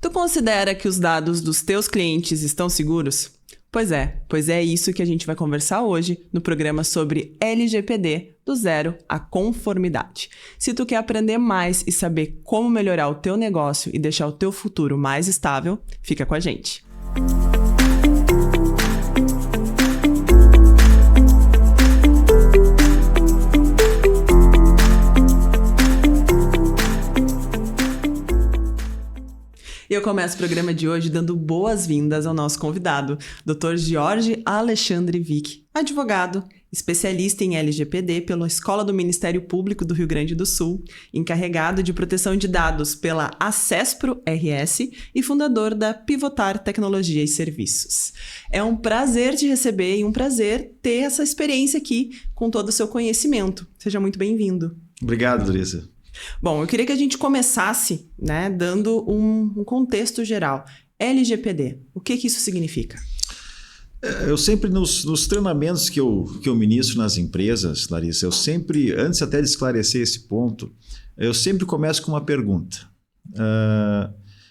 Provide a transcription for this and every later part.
Tu considera que os dados dos teus clientes estão seguros? Pois é isso que a gente vai conversar hoje no programa sobre LGPD, do zero à conformidade. Se tu quer aprender mais e saber como melhorar o teu negócio e deixar o teu futuro mais estável, fica com a gente. E eu começo o programa de hoje dando boas-vindas ao nosso convidado, Dr. Jorge Alexandre Vick, advogado, especialista em LGPD pela Escola do Ministério Público do Rio Grande do Sul, encarregado de proteção de dados pela Acespro RS e fundador da Pivotar Tecnologia e Serviços. É um prazer te receber e um prazer ter essa experiência aqui com todo o seu conhecimento. Seja muito bem-vindo. Obrigado, Larissa. Bom, eu queria que a gente começasse, dando um contexto geral. LGPD, o que isso significa? Eu sempre, nos treinamentos que eu ministro nas empresas, Larissa, eu sempre, antes até de esclarecer esse ponto, eu sempre começo com uma pergunta.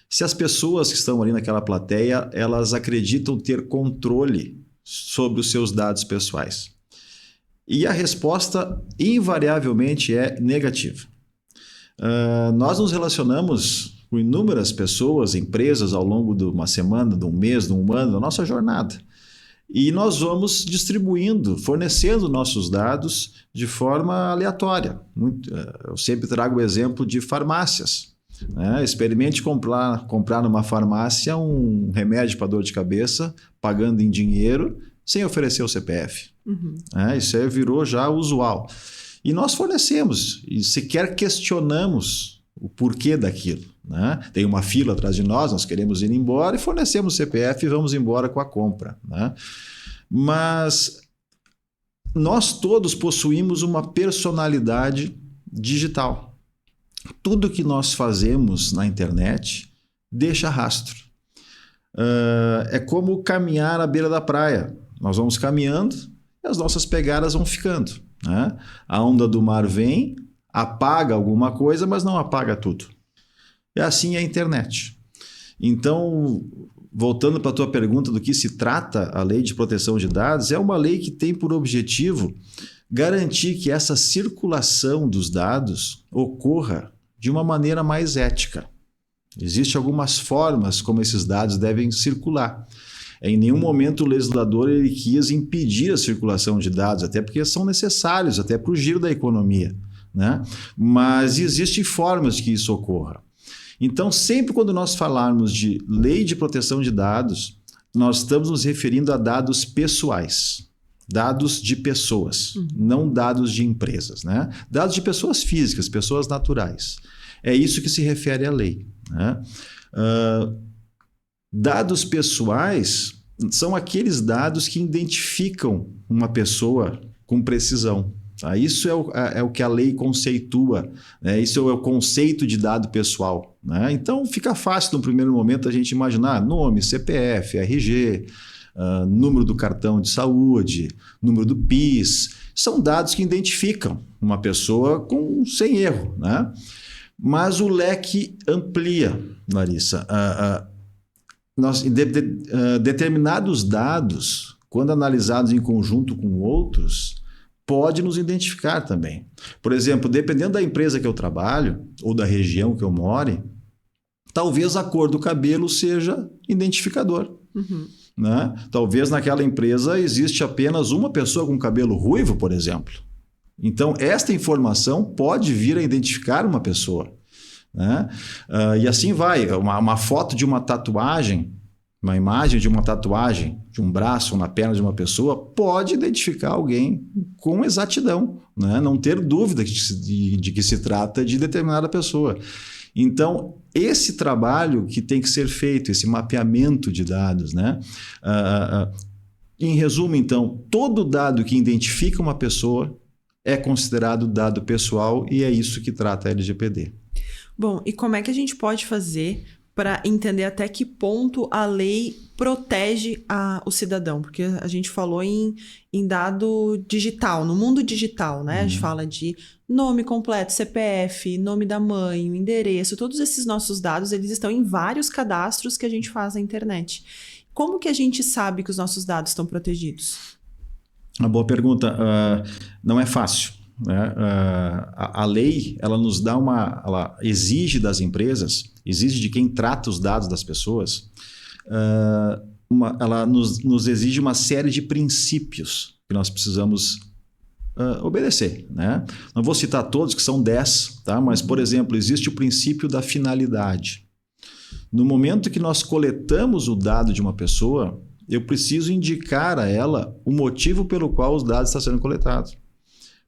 Se as pessoas que estão ali naquela plateia, elas acreditam ter controle sobre os seus dados pessoais. E a resposta, invariavelmente, é negativa. Nós nos relacionamos com inúmeras pessoas, empresas, ao longo de uma semana, de um mês, de um ano, da nossa jornada. E nós vamos distribuindo, fornecendo nossos dados de forma aleatória. Eu sempre trago o exemplo de farmácias. Experimente comprar numa farmácia um remédio para dor de cabeça, pagando em dinheiro, sem oferecer o CPF. Isso aí virou já usual. E nós fornecemos, e sequer questionamos o porquê daquilo. Tem uma fila atrás de nós queremos ir embora e fornecemos o CPF e vamos embora com a compra. Mas nós todos possuímos uma personalidade digital. Tudo que nós fazemos na internet deixa rastro. É como caminhar à beira da praia. Nós vamos caminhando e as nossas pegadas vão ficando. A onda do mar vem, apaga alguma coisa, mas não apaga tudo. E assim é a internet. Então, voltando para a tua pergunta do que se trata a Lei de Proteção de Dados, é uma lei que tem por objetivo garantir que essa circulação dos dados ocorra de uma maneira mais ética. Existem algumas formas como esses dados devem circular. Em nenhum momento o legislador ele quis impedir a circulação de dados, até porque são necessários, até para o giro da economia. Mas existem formas de que isso ocorra. Então, sempre quando nós falarmos de lei de proteção de dados, nós estamos nos referindo a dados pessoais, dados de pessoas, não dados de empresas. Dados de pessoas físicas, pessoas naturais. É isso que se refere à lei. Dados pessoais são aqueles dados que identificam uma pessoa com precisão. Isso é o que a lei conceitua, isso é o conceito de dado pessoal. Então fica fácil no primeiro momento a gente imaginar nome, CPF, RG, número do cartão de saúde, número do PIS. São dados que identificam uma pessoa sem erro. Mas o leque amplia, Larissa. Determinados dados, quando analisados em conjunto com outros, pode nos identificar também. Por exemplo, dependendo da empresa que eu trabalho ou da região que eu more, talvez a cor do cabelo seja identificador. Talvez naquela empresa existe apenas uma pessoa com cabelo ruivo, por exemplo. Então, esta informação pode vir a identificar uma pessoa. E assim vai. Uma foto de uma tatuagem, uma imagem de uma tatuagem, de um braço ou na perna de uma pessoa, pode identificar alguém com exatidão. Não ter dúvida de que se trata de determinada pessoa. Então, esse trabalho que tem que ser feito, esse mapeamento de dados, em resumo, então, todo dado que identifica uma pessoa é considerado dado pessoal e é isso que trata a LGPD. Bom, e como é que a gente pode fazer para entender até que ponto a lei protege o cidadão, porque a gente falou em dado digital, no mundo digital, né? A gente fala de nome completo, CPF, nome da mãe, o endereço, todos esses nossos dados, eles estão em vários cadastros que a gente faz na internet. Como que a gente sabe que os nossos dados estão protegidos? Uma boa pergunta. Não é fácil. Né? A lei, ela nos dá ela exige das empresas, exige de quem trata os dados das pessoas, ela nos exige uma série de princípios que nós precisamos obedecer. Né? Não vou citar todos, que são 10, tá? Mas, por exemplo, existe o princípio da finalidade. No momento que nós coletamos o dado de uma pessoa, eu preciso indicar a ela o motivo pelo qual os dados estão sendo coletados.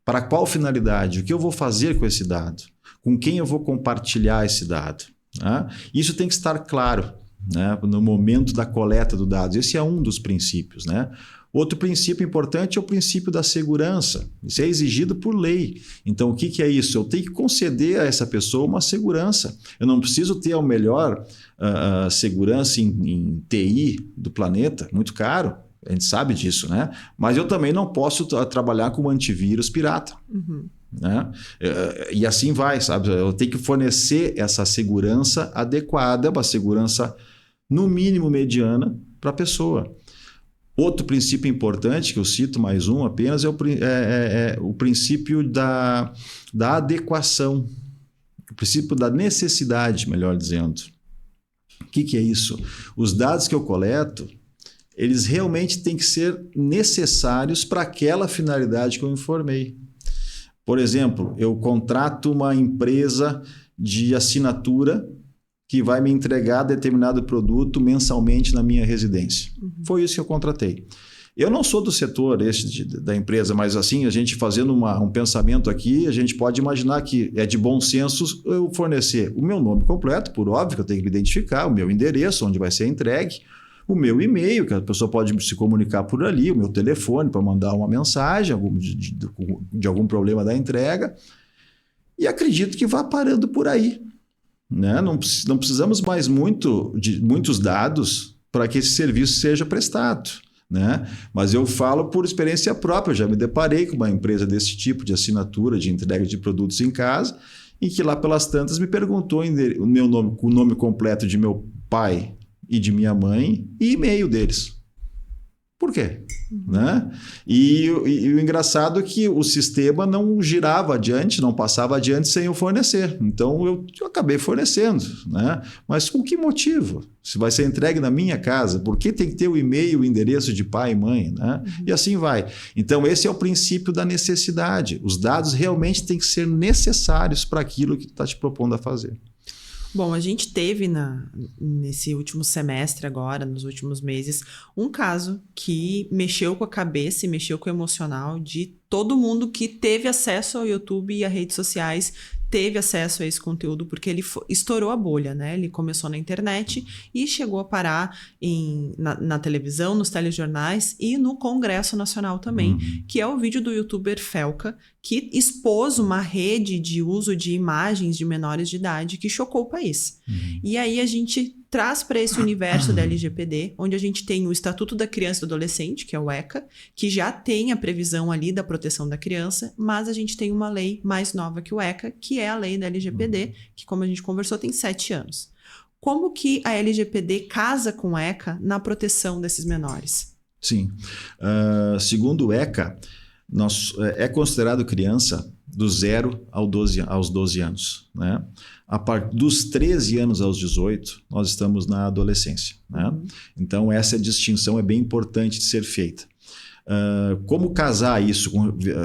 Para qual finalidade? O que eu vou fazer com esse dado? Com quem eu vou compartilhar esse dado? Né? Isso tem que estar claro, né? No momento da coleta do dado. Esse é um dos princípios. Né? Outro princípio importante é o princípio da segurança. Isso é exigido por lei. Então, o que é isso? Eu tenho que conceder a essa pessoa uma segurança. Eu não preciso ter a melhor segurança em TI do planeta, muito caro. A gente sabe disso, né? Mas eu também não posso trabalhar com antivírus pirata. Né? E assim vai, sabe? Eu tenho que fornecer essa segurança adequada, uma segurança no mínimo mediana para a pessoa. Outro princípio importante, que eu cito mais um apenas, é o princípio da adequação, o princípio da necessidade, melhor dizendo. O que é isso? Os dados que eu coleto, eles realmente têm que ser necessários para aquela finalidade que eu informei. Por exemplo, eu contrato uma empresa de assinatura que vai me entregar determinado produto mensalmente na minha residência. Foi isso que eu contratei. Eu não sou do setor da empresa, mas assim, a gente fazendo um pensamento aqui, a gente pode imaginar que é de bom senso eu fornecer o meu nome completo, por óbvio que eu tenho que me identificar, o meu endereço, onde vai ser entregue, o meu e-mail, que a pessoa pode se comunicar por ali, o meu telefone para mandar uma mensagem de algum problema da entrega. E acredito que vá parando por aí. Né? Não precisamos mais de muitos dados para que esse serviço seja prestado. Né? Mas eu falo por experiência própria. Eu já me deparei com uma empresa desse tipo de assinatura, de entrega de produtos em casa, em que lá pelas tantas me perguntou o meu nome, o nome completo de meu pai e de minha mãe e e-mail deles. Por quê? Né? E o engraçado é que o sistema não girava adiante, não passava adiante sem eu fornecer. Então, eu acabei fornecendo. Né? Mas com que motivo? Se vai ser entregue na minha casa, por que tem que ter o e-mail, o endereço de pai e mãe? Né? E assim vai. Então, esse é o princípio da necessidade. Os dados realmente têm que ser necessários para aquilo que está te propondo a fazer. Bom, a gente teve nesse último semestre agora, nos últimos meses, um caso que mexeu com a cabeça e mexeu com o emocional de todo mundo que teve acesso ao YouTube e a redes sociais, teve acesso a esse conteúdo, porque ele estourou a bolha, né? Ele começou na internet e chegou a parar na televisão, nos telejornais e no Congresso Nacional também, que é o vídeo do youtuber Felca, que expôs uma rede de uso de imagens de menores de idade que chocou o país. E aí a gente traz para esse universo da LGPD, onde a gente tem o Estatuto da Criança e do Adolescente, que é o ECA, que já tem a previsão ali da proteção da criança, mas a gente tem uma lei mais nova que o ECA, que é a lei da LGPD, que, como a gente conversou, tem 7 anos. Como que a LGPD casa com o ECA na proteção desses menores? Sim. Segundo o ECA, é considerado criança do 0 aos 12 anos. Né? Dos 13 anos aos 18, nós estamos na adolescência. Né? Então, essa distinção é bem importante de ser feita. Como casar isso,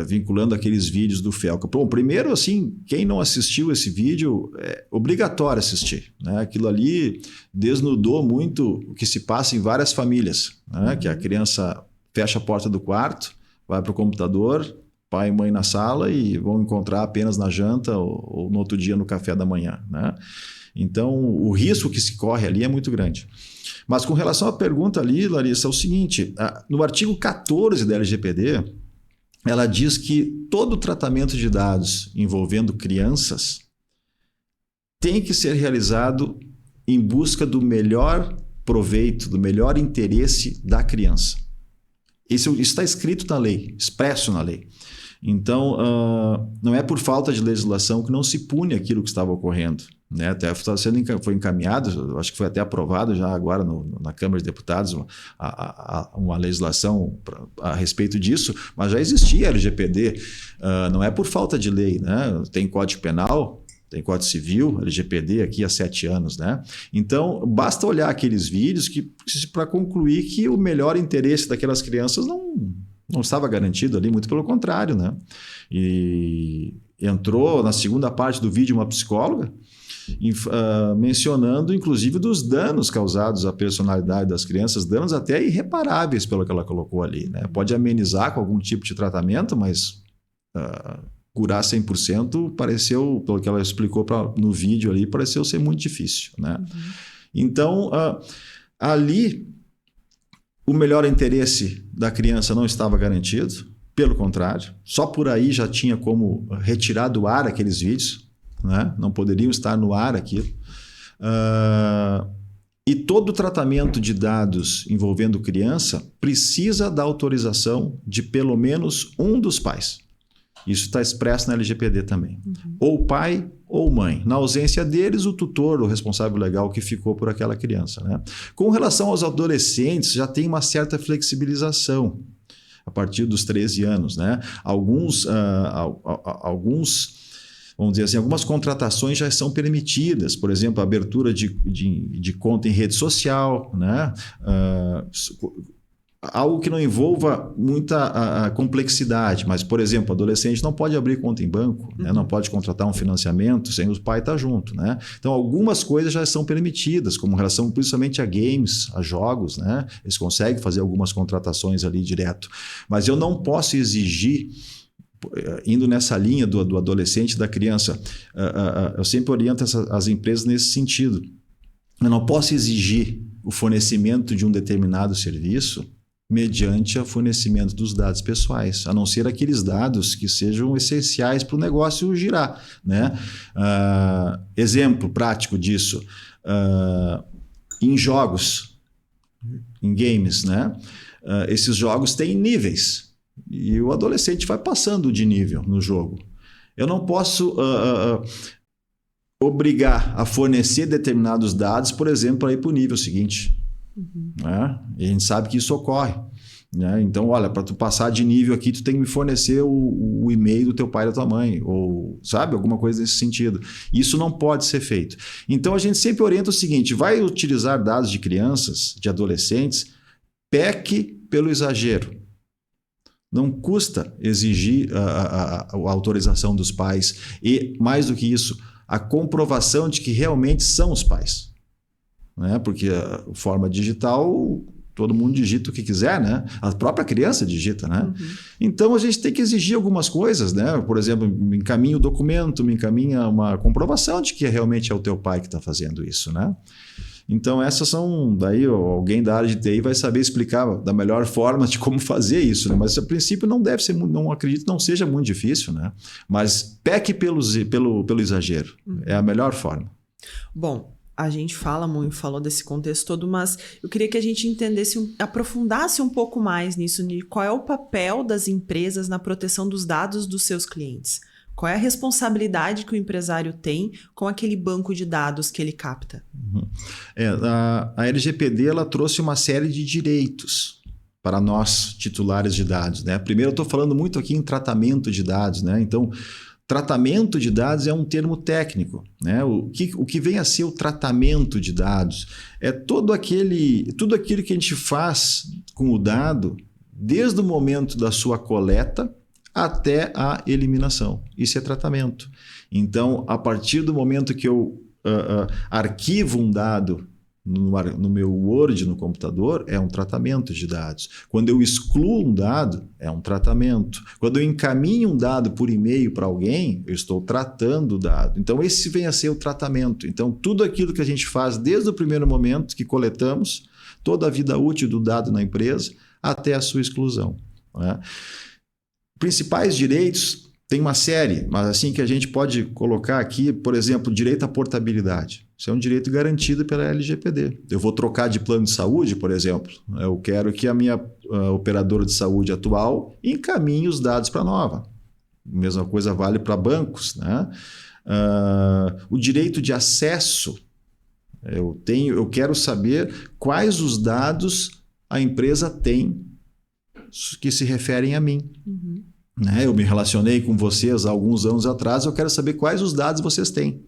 vinculando aqueles vídeos do Felca? Bom, primeiro, assim, quem não assistiu esse vídeo, é obrigatório assistir. Né? Aquilo ali desnudou muito o que se passa em várias famílias. Né? Que a criança fecha a porta do quarto, vai para o computador, pai e mãe na sala e vão encontrar apenas na janta ou no outro dia no café da manhã. Né? Então, o risco que se corre ali é muito grande. Mas com relação à pergunta ali, Larissa, é o seguinte, no artigo 14 da LGPD, ela diz que todo tratamento de dados envolvendo crianças tem que ser realizado em busca do melhor proveito, do melhor interesse da criança. Isso está escrito na lei, expresso na lei. Então, não é por falta de legislação que não se pune aquilo que estava ocorrendo, né? Até foi encaminhado, acho que foi até aprovado já agora na Câmara de Deputados uma legislação a respeito disso, mas já existia LGPD, não é por falta de lei, né? Tem Código Penal, tem Código Civil, LGPD aqui há 7 anos, né? Então, basta olhar aqueles vídeos para concluir que o melhor interesse daquelas crianças não estava garantido ali, muito pelo contrário, né? E entrou na segunda parte do vídeo uma psicóloga mencionando, inclusive, dos danos causados à personalidade das crianças, danos até irreparáveis pelo que ela colocou ali, né? Pode amenizar com algum tipo de tratamento, mas curar 100% pareceu, pelo que ela explicou no vídeo ali, pareceu ser muito difícil, né? Uhum. Então, ali, o melhor interesse da criança não estava garantido, pelo contrário, só por aí já tinha como retirar do ar aqueles vídeos, né? Não poderiam estar no ar aquilo. E todo tratamento de dados envolvendo criança precisa da autorização de pelo menos um dos pais. Isso está expresso na LGPD também. Uhum. Ou pai ou mãe. Na ausência deles, o tutor, o responsável legal que ficou por aquela criança, né? Com relação aos adolescentes, já tem uma certa flexibilização a partir dos 13 anos, né? Alguns, vamos dizer assim, algumas contratações já são permitidas. Por exemplo, a abertura de conta em rede social, né? Algo que não envolva muita complexidade, mas, por exemplo, o adolescente não pode abrir conta em banco, né? Não pode contratar um financiamento sem o pai estar junto, né? Então, algumas coisas já são permitidas, como relação principalmente a games, a jogos, né? Eles conseguem fazer algumas contratações ali direto, mas eu não posso exigir, indo nessa linha do adolescente, da criança, eu sempre oriento as empresas nesse sentido. Eu não posso exigir o fornecimento de um determinado serviço mediante o fornecimento dos dados pessoais, a não ser aqueles dados que sejam essenciais para o negócio girar, né? Exemplo prático disso, em jogos, em games, né? Esses jogos têm níveis e o adolescente vai passando de nível no jogo. Eu não posso obrigar a fornecer determinados dados, por exemplo, para ir para o nível seguinte. Uhum. Né? E a gente sabe que isso ocorre, né? Então, olha, para tu passar de nível aqui, tu tem que me fornecer o e-mail do teu pai e da tua mãe, ou, sabe, alguma coisa nesse sentido. Isso não pode ser feito. Então, a gente sempre orienta o seguinte: vai utilizar dados de crianças, de adolescentes, peque pelo exagero. Não custa exigir a autorização dos pais e, mais do que isso, a comprovação de que realmente são os pais, né? Porque a forma digital, todo mundo digita o que quiser, né? A própria criança digita, né? Uhum. Então, a gente tem que exigir algumas coisas, né? Por exemplo, me encaminha o documento, me encaminha uma comprovação de que realmente é o teu pai que está fazendo isso, né? Então, essas são... Daí, alguém da área de TI vai saber explicar da melhor forma de como fazer isso, né? Mas, a princípio, não deve ser... Não acredito que não seja muito difícil, né? Mas peque pelo exagero. Uhum. É a melhor forma. Bom, a gente falou desse contexto todo, mas eu queria que a gente entendesse, aprofundasse um pouco mais nisso, de qual é o papel das empresas na proteção dos dados dos seus clientes. Qual é a responsabilidade que o empresário tem com aquele banco de dados que ele capta? Uhum. A LGPD ela trouxe uma série de direitos para nós, titulares de dados, né? Primeiro, eu estou falando muito aqui em tratamento de dados, né? Então, tratamento de dados é um termo técnico, né? O que vem a ser o tratamento de dados? É tudo aquilo que a gente faz com o dado desde o momento da sua coleta até a eliminação. Isso é tratamento. Então, a partir do momento que eu arquivo um dado no meu Word, no computador, é um tratamento de dados. Quando eu excluo um dado, é um tratamento. Quando eu encaminho um dado por e-mail para alguém, eu estou tratando o dado. Então, esse vem a ser o tratamento. Então, tudo aquilo que a gente faz desde o primeiro momento que coletamos, toda a vida útil do dado na empresa, até a sua exclusão, né? Principais direitos, tem uma série, mas assim que a gente pode colocar aqui, por exemplo, direito à portabilidade. Isso é um direito garantido pela LGPD. Eu vou trocar de plano de saúde, por exemplo. Eu quero que a minha operadora de saúde atual encaminhe os dados para a nova. A mesma coisa vale para bancos, né? O direito de acesso. Eu quero saber quais os dados a empresa tem que se referem a mim. Uhum. Eu me relacionei com vocês há alguns anos atrás, eu quero saber quais os dados vocês têm.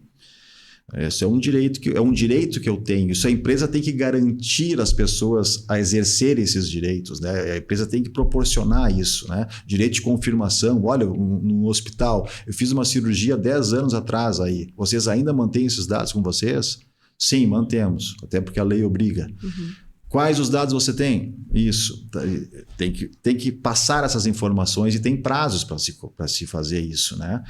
Esse é um direito que eu tenho. Isso a empresa tem que garantir as pessoas a exercerem esses direitos, né? A empresa tem que proporcionar isso, né? Direito de confirmação. Olha, no hospital, eu fiz uma cirurgia 10 anos atrás aí. Vocês ainda mantêm esses dados com vocês? Sim, mantemos. Até porque a lei obriga. Uhum. Quais os dados você tem? Isso. Tem que passar essas informações e tem prazos para se fazer isso, né?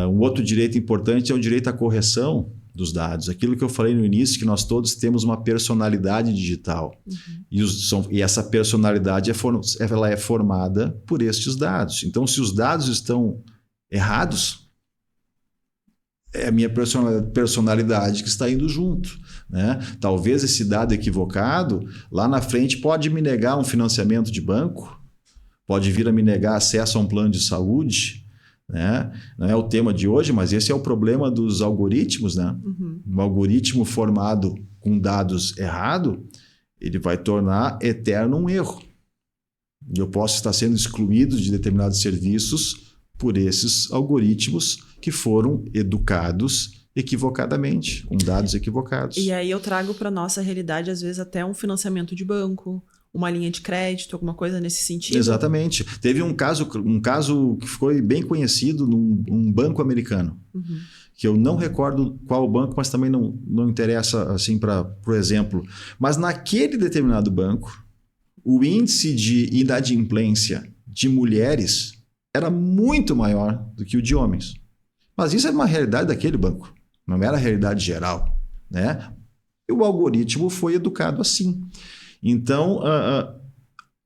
Um outro direito importante é o direito à correção dos dados. Aquilo que eu falei no início, que nós todos temos uma personalidade digital. Uhum. E essa personalidade ela é formada por estes dados. Então, se os dados estão errados, é a minha personalidade que está indo junto, né? Talvez esse dado equivocado, lá na frente, pode me negar um financiamento de banco, pode vir a me negar acesso a um plano de saúde, né? Não é o tema de hoje, mas esse é o problema dos algoritmos, né? Uhum. Um algoritmo formado com dados errados, ele vai tornar eterno um erro. E eu posso estar sendo excluído de determinados serviços por esses algoritmos que foram educados equivocadamente, com dados equivocados. E aí eu trago para nossa realidade, às vezes, até um financiamento de banco, uma linha de crédito, alguma coisa nesse sentido. Exatamente. Teve um caso que foi bem conhecido num banco americano, uhum. que eu não recordo qual banco, mas também não interessa assim para o exemplo. Mas naquele determinado banco, o índice de inadimplência de mulheres era muito maior do que o de homens. Mas isso era uma realidade daquele banco, não era a realidade geral, né? E o algoritmo foi educado assim. Então,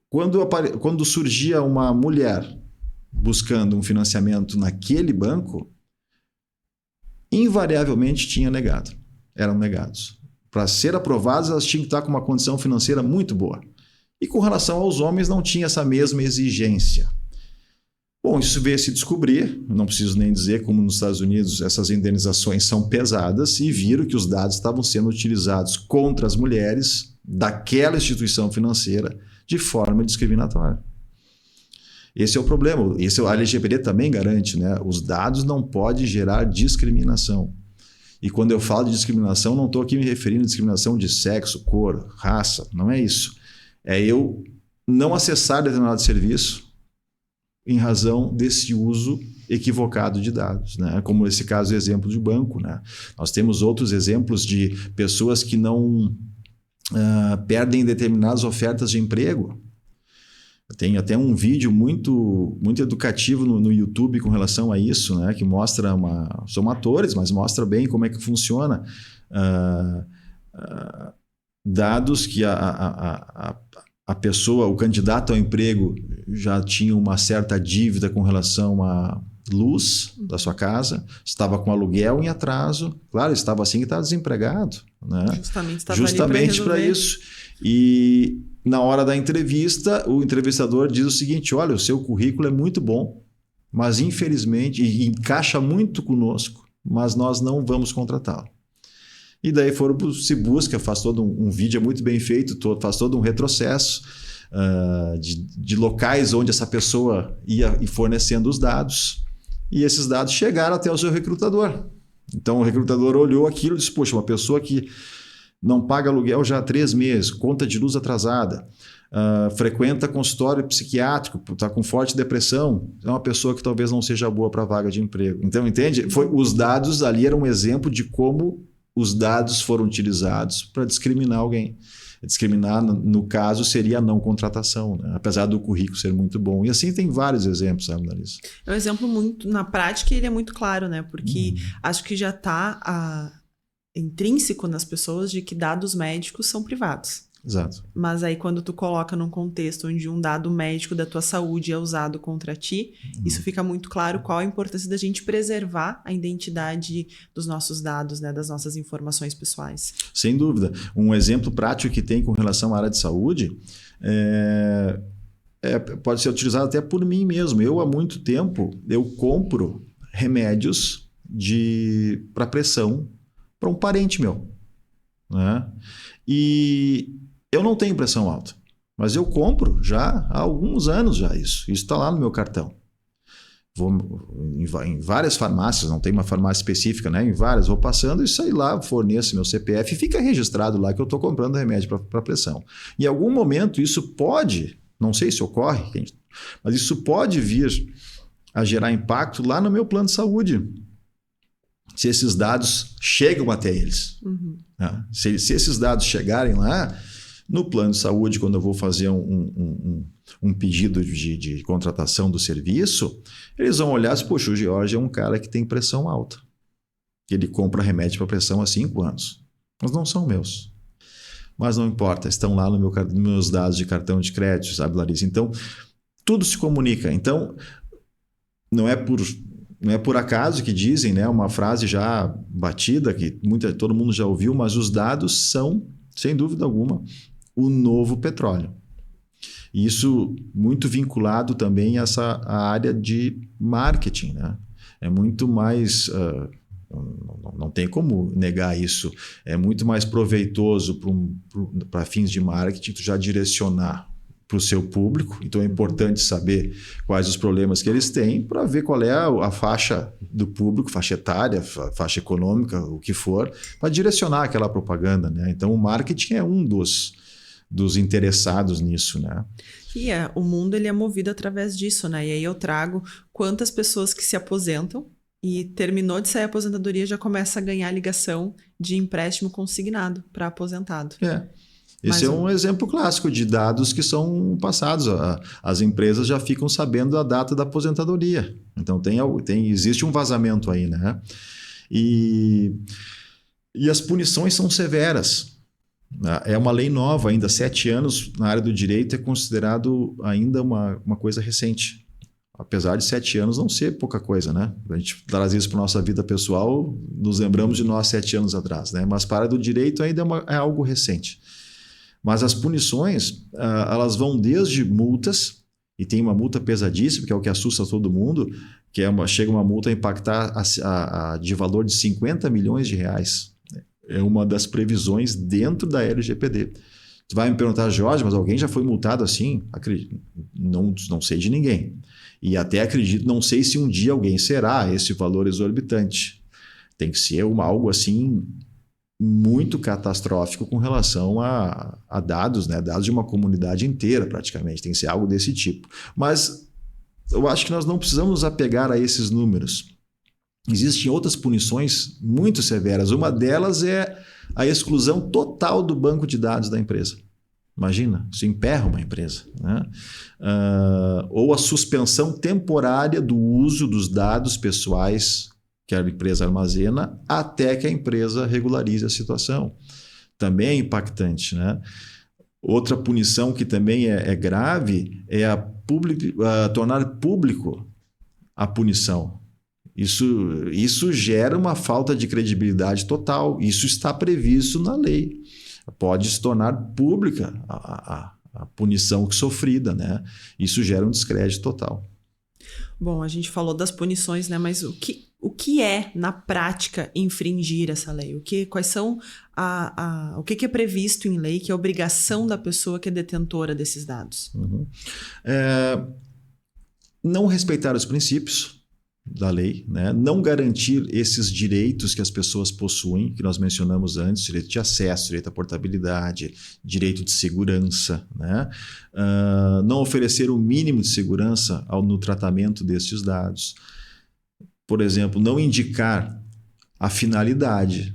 quando surgia uma mulher buscando um financiamento naquele banco, invariavelmente eram negados. Para ser aprovadas, elas tinham que estar com uma condição financeira muito boa. E com relação aos homens, não tinha essa mesma exigência. Bom, isso veio a se descobrir, não preciso nem dizer como nos Estados Unidos essas indenizações são pesadas, e viram que os dados estavam sendo utilizados contra as mulheres daquela instituição financeira de forma discriminatória. Esse é o problema. A LGPD também garante, né? Os dados não podem gerar discriminação. E quando eu falo de discriminação, não estou aqui me referindo a discriminação de sexo, cor, raça, não é isso. É eu não acessar determinado serviço em razão desse uso equivocado de dados, né? Como esse caso, exemplo de banco, né? Nós temos outros exemplos de pessoas que não perdem determinadas ofertas de emprego. Tem até um vídeo muito, muito educativo no YouTube com relação a isso, né? Que mostra são atores, mas mostra bem como é que funciona. Dados que a pessoa, o candidato ao emprego, já tinha uma certa dívida com relação à luz da sua casa, estava com aluguel em atraso, claro, estava assim que estava desempregado, né? Justamente para isso. E na hora da entrevista, o entrevistador diz o seguinte: olha, o seu currículo é muito bom, mas infelizmente encaixa muito conosco, mas nós não vamos contratá-lo. E daí se busca, faz todo um vídeo muito bem feito, faz todo um retrocesso de locais onde essa pessoa ia fornecendo os dados, e esses dados chegaram até o seu recrutador. Então o recrutador olhou aquilo e disse: poxa, uma pessoa que não paga aluguel já há 3 meses, conta de luz atrasada, frequenta consultório psiquiátrico, está com forte depressão, é uma pessoa que talvez não seja boa para a vaga de emprego. Então, entende? Os dados ali eram um exemplo de como os dados foram utilizados para discriminar alguém. Discriminar, no caso, seria a não contratação, né? Apesar do currículo ser muito bom. E assim tem vários exemplos, sabe, Larissa? É um exemplo muito... Na prática, ele é muito claro, né? Porque acho que já está intrínseco nas pessoas de que dados médicos são privados. Exato. Mas aí quando tu coloca num contexto onde um dado médico da tua saúde é usado contra ti, isso fica muito claro qual a importância da gente preservar a identidade dos nossos dados, né, das nossas informações pessoais. Sem dúvida. Um exemplo prático que tem com relação à área de saúde pode ser utilizado até por mim mesmo. Eu, há muito tempo, eu compro remédios para pressão para um parente meu, né? E eu não tenho pressão alta, mas eu compro já há alguns anos já isso. Isso está lá no meu cartão. Vou em várias farmácias, não tem uma farmácia específica, né? Em várias, vou passando e saio lá, forneço meu CPF e fica registrado lá que eu estou comprando remédio para pressão. Em algum momento isso pode, não sei se ocorre, mas isso pode vir a gerar impacto lá no meu plano de saúde, se esses dados chegam até eles. Uhum. Né? Se esses dados chegarem lá, no plano de saúde, quando eu vou fazer um pedido de contratação do serviço, eles vão olhar e poxa, o George é um cara que tem pressão alta. Ele compra remédio para pressão há 5 anos. Mas não são meus. Mas não importa, estão lá nos meus dados de cartão de crédito, sabe, Larissa? Então, tudo se comunica. Então, não é por acaso que dizem, né, uma frase já batida, que todo mundo já ouviu, mas os dados são, sem dúvida alguma, o novo petróleo. E isso muito vinculado também a a área de marketing, né? É muito mais... não tem como negar isso. É muito mais proveitoso para fins de marketing tu já direcionar para o seu público. Então é importante saber quais os problemas que eles têm para ver qual é a faixa do público, faixa etária, faixa econômica, o que for, para direcionar aquela propaganda, né? Então o marketing é um dos interessados nisso, né? E o mundo ele é movido através disso, né? E aí eu trago quantas pessoas que se aposentam e terminou de sair a aposentadoria já começa a ganhar ligação de empréstimo consignado para aposentado. Esse é um exemplo clássico de dados que são passados. As empresas já ficam sabendo a data da aposentadoria. Então existe um vazamento aí, né? E as punições são severas. É uma lei nova ainda, 7 anos na área do direito é considerado ainda uma coisa recente. Apesar de 7 anos não ser pouca coisa, né? A gente traz isso para a nossa vida pessoal, nos lembramos de nós 7 anos atrás, né? Mas para a área do direito ainda é algo recente. Mas as punições, elas vão desde multas, e tem uma multa pesadíssima, que é o que assusta todo mundo, que chega uma multa a impactar de valor de 50 milhões de reais. É uma das previsões dentro da LGPD. Tu vai me perguntar, Jorge, mas alguém já foi multado assim? Acredito, não sei de ninguém. E até acredito, não sei se um dia alguém será esse valor exorbitante. Tem que ser algo assim muito catastrófico com relação a dados, né? Dados de uma comunidade inteira praticamente. Tem que ser algo desse tipo. Mas eu acho que nós não precisamos nos apegar a esses números. Existem outras punições muito severas. Uma delas é a exclusão total do banco de dados da empresa. Imagina, isso emperra uma empresa, né? Ou a suspensão temporária do uso dos dados pessoais que a empresa armazena até que a empresa regularize a situação. Também é impactante, né? Outra punição que também é grave é tornar público a punição. Isso gera uma falta de credibilidade total. Isso está previsto na lei. Pode se tornar pública a punição sofrida, né? Isso gera um descrédito total. Bom, a gente falou das punições, né? Mas o que é, na prática, infringir essa lei? Quais são o que é previsto em lei que é obrigação da pessoa que é detentora desses dados? Uhum. Não respeitar os princípios da lei, né? Não garantir esses direitos que as pessoas possuem, que nós mencionamos antes, direito de acesso, direito à portabilidade, direito de segurança, né? Não oferecer o mínimo de segurança no tratamento destes dados. Por exemplo, não indicar a finalidade,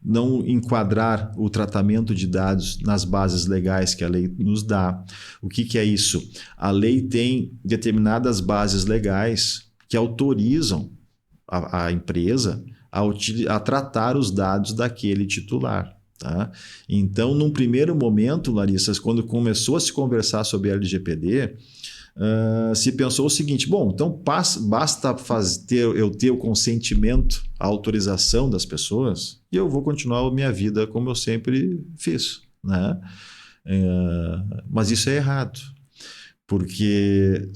não enquadrar o tratamento de dados nas bases legais que a lei nos dá. O que é isso? A lei tem determinadas bases legais que autorizam a empresa a tratar os dados daquele titular. Tá? Então, num primeiro momento, Larissa, quando começou a se conversar sobre LGPD, se pensou o seguinte: bom, então basta eu ter o consentimento, a autorização das pessoas e eu vou continuar a minha vida como eu sempre fiz. Né? Mas isso é errado, porque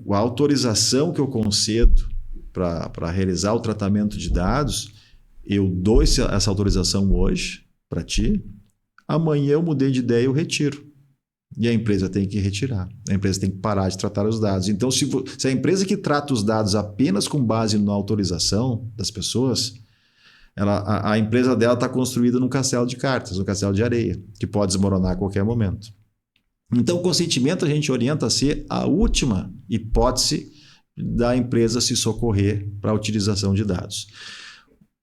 a autorização que eu concedo para realizar o tratamento de dados, eu dou essa autorização hoje para ti, amanhã eu mudei de ideia e eu retiro. E a empresa tem que retirar. A empresa tem que parar de tratar os dados. Então, se a empresa que trata os dados apenas com base na autorização das pessoas, a empresa dela está construída num castelo de cartas, num castelo de areia, que pode desmoronar a qualquer momento. Então, o consentimento a gente orienta a ser a última hipótese da empresa se socorrer para a utilização de dados.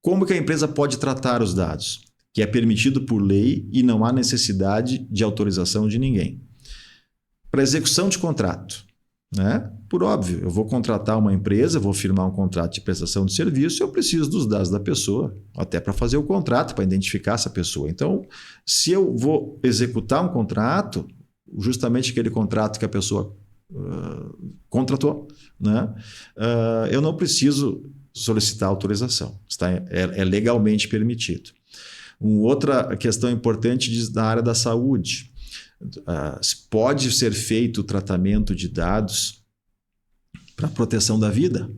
Como que a empresa pode tratar os dados? Que é permitido por lei e não há necessidade de autorização de ninguém. Para execução de contrato, né? Por óbvio, eu vou contratar uma empresa, vou firmar um contrato de prestação de serviço, eu preciso dos dados da pessoa, até para fazer o contrato, para identificar essa pessoa. Então, se eu vou executar um contrato, justamente aquele contrato que a pessoa contratou, né? Eu não preciso solicitar autorização, é legalmente permitido. Outra questão importante diz na área da saúde. Pode ser feito o tratamento de dados para proteção da vida.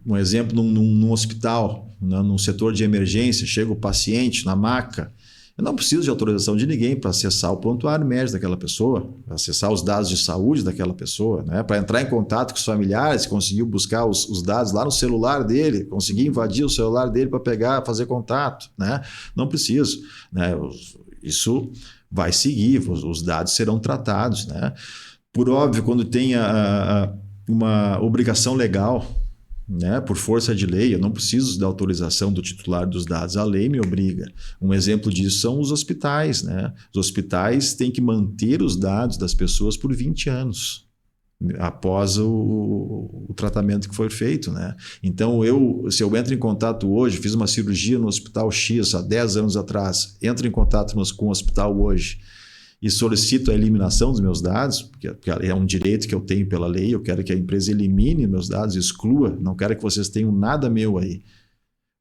Um exemplo, num hospital, num setor de emergência, chega o paciente na maca. Eu não preciso de autorização de ninguém para acessar o prontuário médico daquela pessoa, para acessar os dados de saúde daquela pessoa, né? Para entrar em contato com os familiares, conseguir buscar os dados lá no celular dele, conseguir invadir o celular dele para pegar, fazer contato. Né? Não preciso. Né? Isso vai seguir, os dados serão tratados. Né? Por óbvio, quando tem uma obrigação legal, né, por força de lei, eu não preciso da autorização do titular dos dados, a lei me obriga. Um exemplo disso são os hospitais. Né? Os hospitais têm que manter os dados das pessoas por 20 anos, após o tratamento que foi feito. Né? Então, se eu entro em contato hoje, fiz uma cirurgia no hospital X há 10 anos atrás, entro em contato com o hospital hoje, e solicito a eliminação dos meus dados, porque é um direito que eu tenho pela lei, eu quero que a empresa elimine meus dados, exclua, não quero que vocês tenham nada meu aí.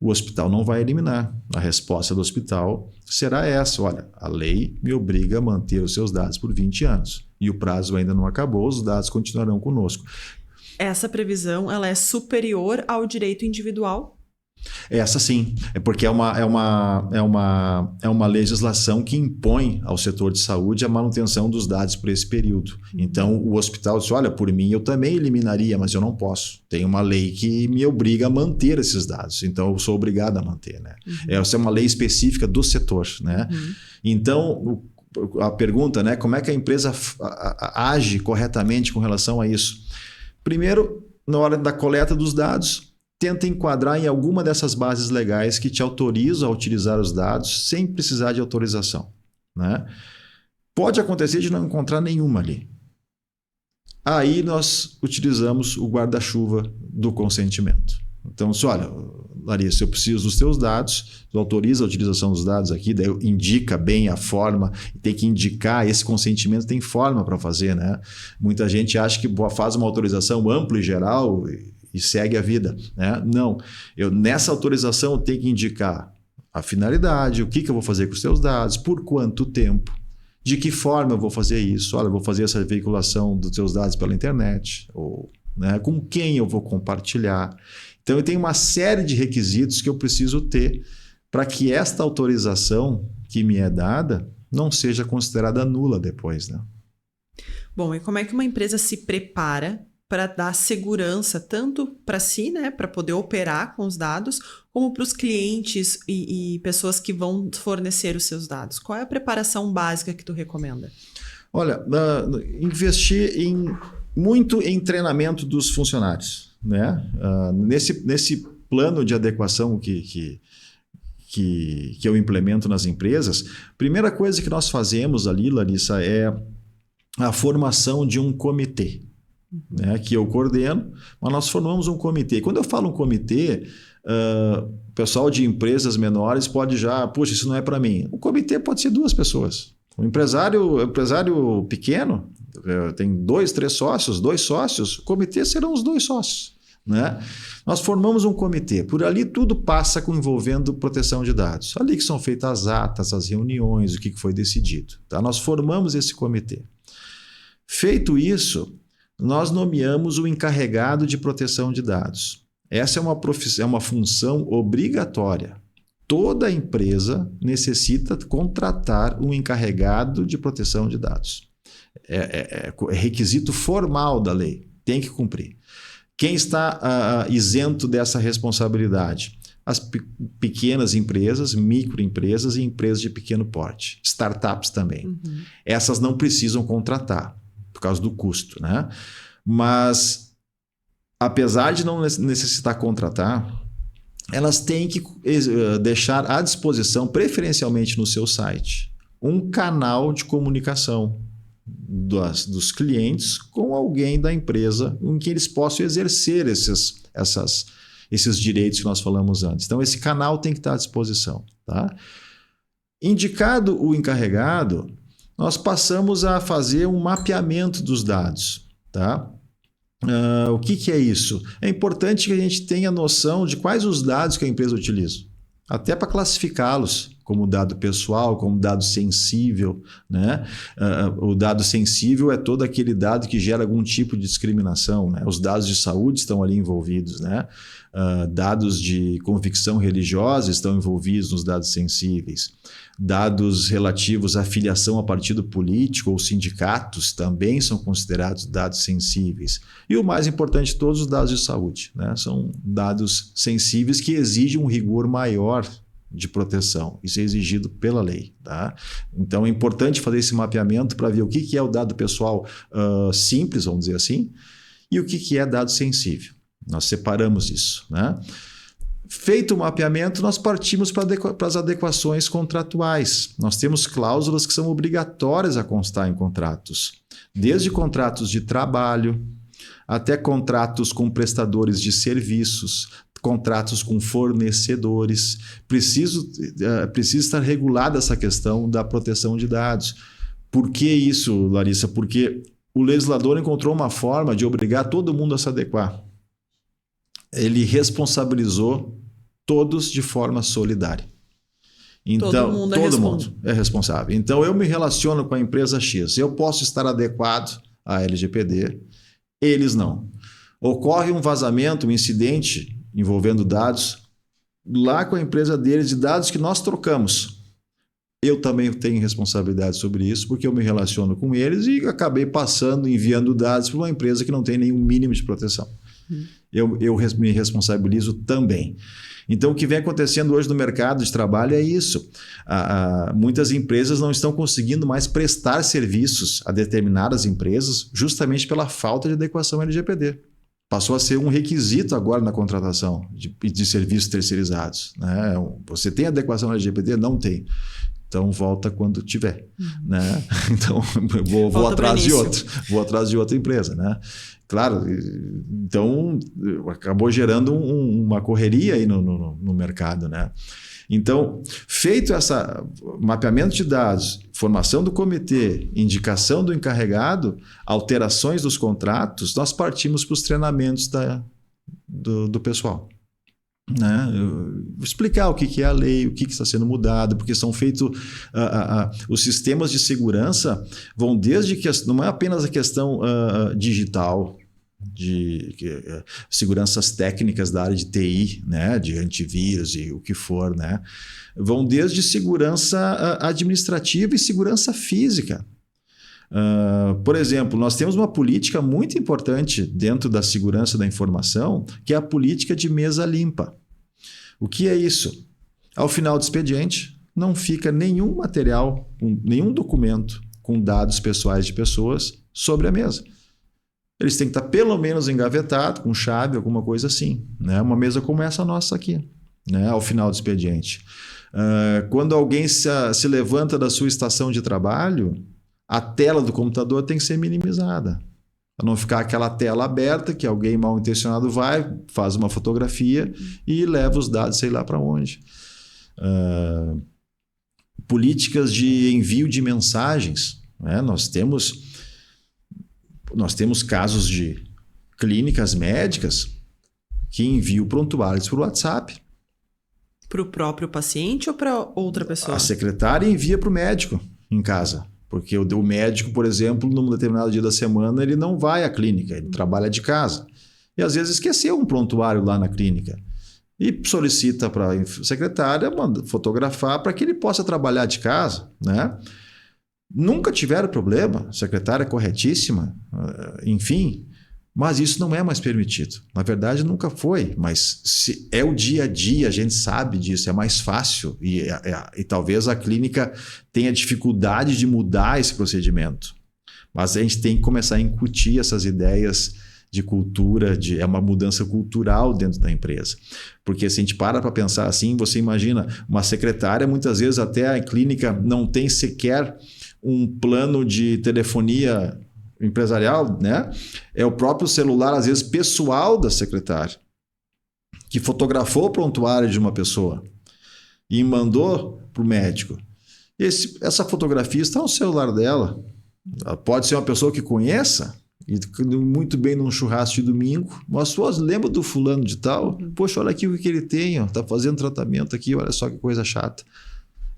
O hospital não vai eliminar. A resposta do hospital será essa: olha, a lei me obriga a manter os seus dados por 20 anos e o prazo ainda não acabou, os dados continuarão conosco. Essa previsão ela é superior ao direito individual? Essa sim, é porque é uma legislação que impõe ao setor de saúde a manutenção dos dados por esse período. Então, o hospital diz: olha, por mim eu também eliminaria, mas eu não posso. Tem uma lei que me obriga a manter esses dados, então eu sou obrigado a manter. Né? Essa é uma lei específica do setor. Né? Então, a pergunta, né, como é que a empresa age corretamente com relação a isso? Primeiro, na hora da coleta dos dados, tenta enquadrar em alguma dessas bases legais que te autorizam a utilizar os dados sem precisar de autorização. Né? Pode acontecer de não encontrar nenhuma ali. Aí nós utilizamos o guarda-chuva do consentimento. Então, olha, Larissa, eu preciso dos teus dados, tu autoriza a utilização dos dados aqui, daí indica bem a forma, tem que indicar, esse consentimento tem forma para fazer. Né? Muita gente acha que faz uma autorização ampla e geral e segue a vida. Né? Não, nessa autorização eu tenho que indicar a finalidade, o que eu vou fazer com os teus dados, por quanto tempo, de que forma eu vou fazer isso. Olha, eu vou fazer essa veiculação dos teus dados pela internet, ou né, com quem eu vou compartilhar. Então eu tenho uma série de requisitos que eu preciso ter para que esta autorização que me é dada não seja considerada nula depois. Né? Bom, e como é que uma empresa se prepara para dar segurança tanto para si, né, para poder operar com os dados, como para os clientes e pessoas que vão fornecer os seus dados? Qual é a preparação básica que tu recomenda? Olha, investir muito em treinamento dos funcionários. Né? Nesse plano de adequação que eu implemento nas empresas, a primeira coisa que nós fazemos ali, Larissa, é a formação de um comitê. né, que eu coordeno, mas nós formamos um comitê. E quando eu falo um comitê, o pessoal de empresas menores pode já, puxa, isso não é para mim. O comitê pode ser 2 pessoas. O empresário pequeno, tem 2, 3 sócios, 2 sócios, o comitê serão os 2 sócios. Né? Nós formamos um comitê, por ali tudo passa envolvendo proteção de dados. Ali que são feitas as atas, as reuniões, o que foi decidido. Tá? Nós formamos esse comitê. Feito isso, nós nomeamos o encarregado de proteção de dados. Essa é uma função obrigatória. Toda empresa necessita contratar um encarregado de proteção de dados. É requisito formal da lei, tem que cumprir. Quem está isento dessa responsabilidade? As pequenas empresas, microempresas e empresas de pequeno porte. Startups também. Uhum. Essas não precisam contratar, por causa do custo. Né? Mas, apesar de não necessitar contratar, elas têm que deixar à disposição, preferencialmente no seu site, um canal de comunicação dos clientes com alguém da empresa em que eles possam exercer esses direitos que nós falamos antes. Então, esse canal tem que estar à disposição. Tá? Indicado o encarregado, nós passamos a fazer um mapeamento dos dados. Tá? O que é isso? É importante que a gente tenha noção de quais os dados que a empresa utiliza, até para classificá-los como dado pessoal, como dado sensível. Né? O dado sensível é todo aquele dado que gera algum tipo de discriminação. Né? Os dados de saúde estão ali envolvidos. Né? Dados de convicção religiosa estão envolvidos nos dados sensíveis. Dados relativos à filiação a partido político ou sindicatos também são considerados dados sensíveis. E o mais importante de todos, os dados de saúde. Né? São dados sensíveis que exigem um rigor maior de proteção. Isso é exigido pela lei. Tá? Então é importante fazer esse mapeamento para ver o que é o dado pessoal simples, vamos dizer assim, e o que é dado sensível. Nós separamos isso. Né? Feito o mapeamento, nós partimos para as adequações contratuais. Nós temos cláusulas que são obrigatórias a constar em contratos, desde contratos de trabalho até contratos com prestadores de serviços, contratos com fornecedores. Precisa estar regulada essa questão da proteção de dados. Por que isso, Larissa? Porque o legislador encontrou uma forma de obrigar todo mundo a se adequar. Ele responsabilizou todos de forma solidária. Então, todo mundo é responsável. Então, eu me relaciono com a empresa X. Eu posso estar adequado à LGPD, eles não. Ocorre um vazamento, um incidente envolvendo dados lá com a empresa deles, de dados que nós trocamos. Eu também tenho responsabilidade sobre isso, porque eu me relaciono com eles e acabei enviando dados para uma empresa que não tem nenhum mínimo de proteção. Eu me responsabilizo também. Então, o que vem acontecendo hoje no mercado de trabalho é isso. Muitas empresas não estão conseguindo mais prestar serviços a determinadas empresas justamente pela falta de adequação LGPD. Passou a ser um requisito agora na contratação de serviços terceirizados. Né? Você tem adequação LGPD? Não tem. Então, volta quando tiver. Né? Então, vou atrás de outro. Vou atrás de outra empresa. Né? Claro, então acabou gerando uma correria aí no mercado. Né? Então, feito esse mapeamento de dados, formação do comitê, indicação do encarregado, alterações dos contratos, nós partimos para os treinamentos do pessoal. Né? Vou explicar o que é a lei, o que está sendo mudado, porque são feitos os sistemas de segurança vão desde que não é apenas a questão digital, de seguranças técnicas da área de TI, né? De antivírus e o que for, né? Vão desde segurança administrativa e segurança física. Por exemplo, nós temos uma política muito importante dentro da segurança da informação, que é a política de mesa limpa. O que é isso? Ao final do expediente, não fica nenhum material, nenhum documento com dados pessoais de pessoas sobre a mesa. Eles têm que estar pelo menos engavetados, com chave, alguma coisa assim. Né? Uma mesa como essa nossa aqui, né? Ao final do expediente. Quando alguém se levanta da sua estação de trabalho, a tela do computador tem que ser minimizada. Para não ficar aquela tela aberta que alguém mal intencionado vai, faz uma fotografia e leva os dados sei lá para onde. Políticas de envio de mensagens, né? Nós temos casos de clínicas médicas que enviam prontuários por WhatsApp. Para o próprio paciente ou para outra pessoa? A secretária envia para o médico em casa. Porque o médico, por exemplo, num determinado dia da semana, ele não vai à clínica, ele trabalha de casa. E às vezes esqueceu um prontuário lá na clínica. E solicita para a secretária fotografar para que ele possa trabalhar de casa, né? Nunca tiveram problema, secretária corretíssima, enfim, mas isso não é mais permitido. Na verdade, nunca foi, mas se é o dia a dia, a gente sabe disso, é mais fácil e talvez a clínica tenha dificuldade de mudar esse procedimento. Mas a gente tem que começar a incutir essas ideias de cultura, é uma mudança cultural dentro da empresa. Porque se a gente para pensar assim, você imagina uma secretária, muitas vezes até a clínica não tem sequer um plano de telefonia empresarial, né? É o próprio celular, às vezes, pessoal da secretária, que fotografou o prontuário de uma pessoa e mandou para o médico. Essa fotografia está no celular dela. Pode ser uma pessoa que conheça, e muito bem num churrasco de domingo, mas lembra do fulano de tal? Poxa, olha aqui o que ele tem, está fazendo tratamento aqui, olha só que coisa chata.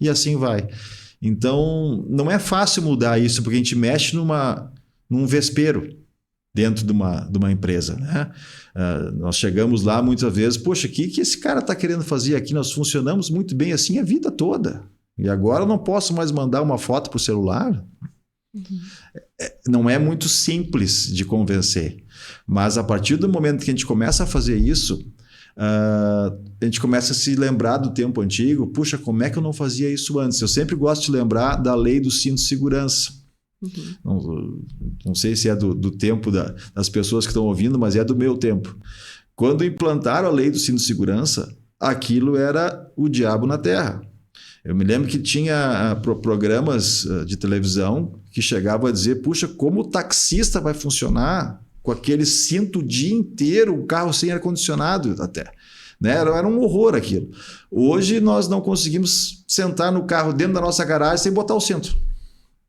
E assim vai. Então, não é fácil mudar isso, porque a gente mexe num vespeiro dentro de uma empresa, né? Nós chegamos lá muitas vezes, poxa, o que esse cara está querendo fazer aqui? Nós funcionamos muito bem assim a vida toda. E agora eu não posso mais mandar uma foto para o celular? Não é muito simples de convencer. Mas a partir do momento que a gente começa a fazer isso, a gente começa a se lembrar do tempo antigo. Puxa, como é que eu não fazia isso antes? Eu sempre gosto de lembrar da lei do cinto de segurança. Não sei se é do tempo das pessoas que estão ouvindo, mas é do meu tempo. Quando implantaram a lei do cinto de segurança, aquilo era o diabo na terra. Eu me lembro que tinha programas de televisão que chegavam a dizer, puxa, como o taxista vai funcionar com aquele cinto o dia inteiro, o carro sem ar-condicionado até. Né? Era um horror aquilo. Hoje nós não conseguimos sentar no carro dentro da nossa garagem sem botar o cinto.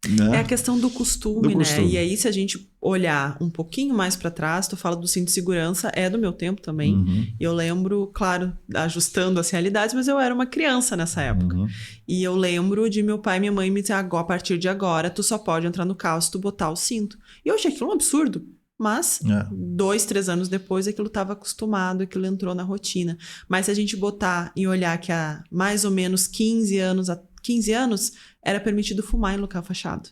Né? É a questão do costume, né? E aí, se a gente olhar um pouquinho mais para trás, tu fala do cinto de segurança, é do meu tempo também. E eu lembro, claro, ajustando as realidades, mas eu era uma criança nessa época. E eu lembro de meu pai e minha mãe me dizer, a partir de agora, tu só pode entrar no carro se tu botar o cinto. E eu achei aquilo um absurdo. Mas 2, 3 anos depois aquilo estava acostumado, aquilo entrou na rotina. Mas se a gente botar e olhar que há mais ou menos 15 anos era permitido fumar em local fechado.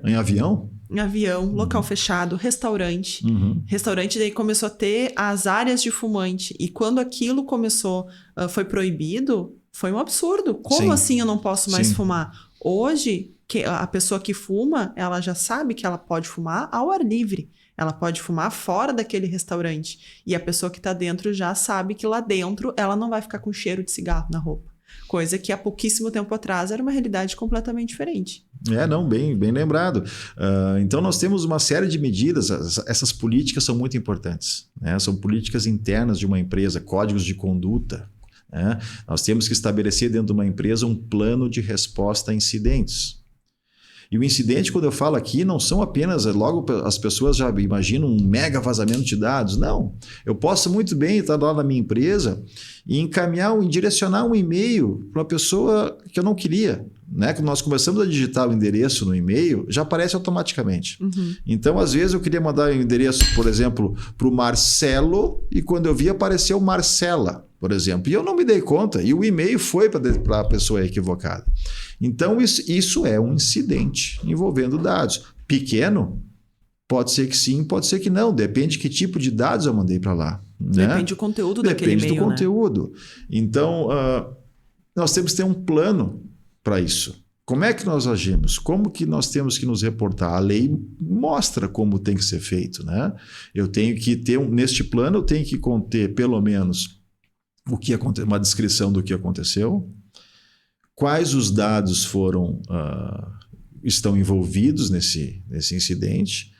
Em avião? Em avião, local fechado, restaurante. Restaurante daí começou a ter as áreas de fumante. E quando aquilo foi proibido, foi um absurdo. Como assim eu não posso mais fumar? Hoje, a pessoa que fuma, ela já sabe que ela pode fumar ao ar livre. Ela pode fumar fora daquele restaurante. E a pessoa que está dentro já sabe que lá dentro ela não vai ficar com cheiro de cigarro na roupa. Coisa que há pouquíssimo tempo atrás era uma realidade completamente diferente. Bem lembrado. Então nós temos uma série de medidas, essas políticas são muito importantes. Né? São políticas internas de uma empresa, códigos de conduta. Né? Nós temos que estabelecer dentro de uma empresa um plano de resposta a incidentes. E o incidente, quando eu falo aqui, não são apenas, logo as pessoas já imaginam um mega vazamento de dados. Não. Eu posso muito bem estar lá na minha empresa e direcionar um e-mail para uma pessoa que eu não queria. Né? Quando nós começamos a digitar o endereço no e-mail, já aparece automaticamente. Então, às vezes, eu queria mandar o endereço, por exemplo, para o Marcelo, e quando eu vi, apareceu Marcela, por exemplo. E eu não me dei conta, e o e-mail foi para a pessoa equivocada. Então, isso é um incidente envolvendo dados. Pequeno? Pode ser que sim, pode ser que não. Depende de que tipo de dados eu mandei para lá. Né? Depende do conteúdo daquele e-mail. Depende do conteúdo. Então, nós temos que ter um plano para isso. Como é que nós agimos? Como que nós temos que nos reportar? A lei mostra como tem que ser feito. Né? Eu tenho que ter, neste plano, eu tenho que conter pelo menos uma descrição do que aconteceu, quais os dados estão envolvidos nesse incidente,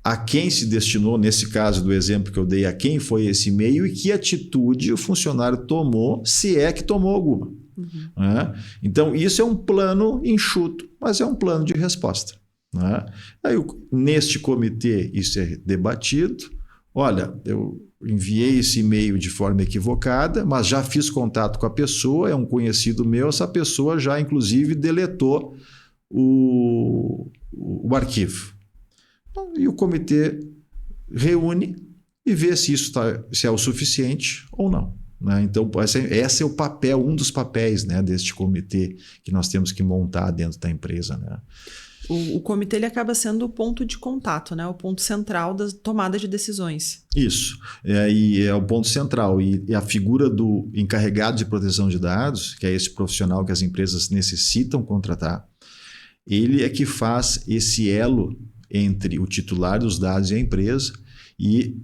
a quem se destinou, nesse caso do exemplo que eu dei, a quem foi esse e-mail e que atitude o funcionário tomou, se é que tomou alguma. Né? Então, isso é um plano enxuto, mas é um plano de resposta. Né? Aí, neste comitê, isso é debatido. Olha, eu enviei esse e-mail de forma equivocada, mas já fiz contato com a pessoa, é um conhecido meu, essa pessoa já, inclusive, deletou o arquivo. E o comitê reúne e vê se isso se é o suficiente ou não. Né? Então, esse é o papel, um dos papéis, né, deste comitê que nós temos que montar dentro da empresa. Né? O comitê ele acaba sendo o ponto de contato, né? O ponto central da tomada de decisões. Isso, e é o ponto central. E a figura do encarregado de proteção de dados, que é esse profissional que as empresas necessitam contratar, ele é que faz esse elo entre o titular dos dados e a empresa, e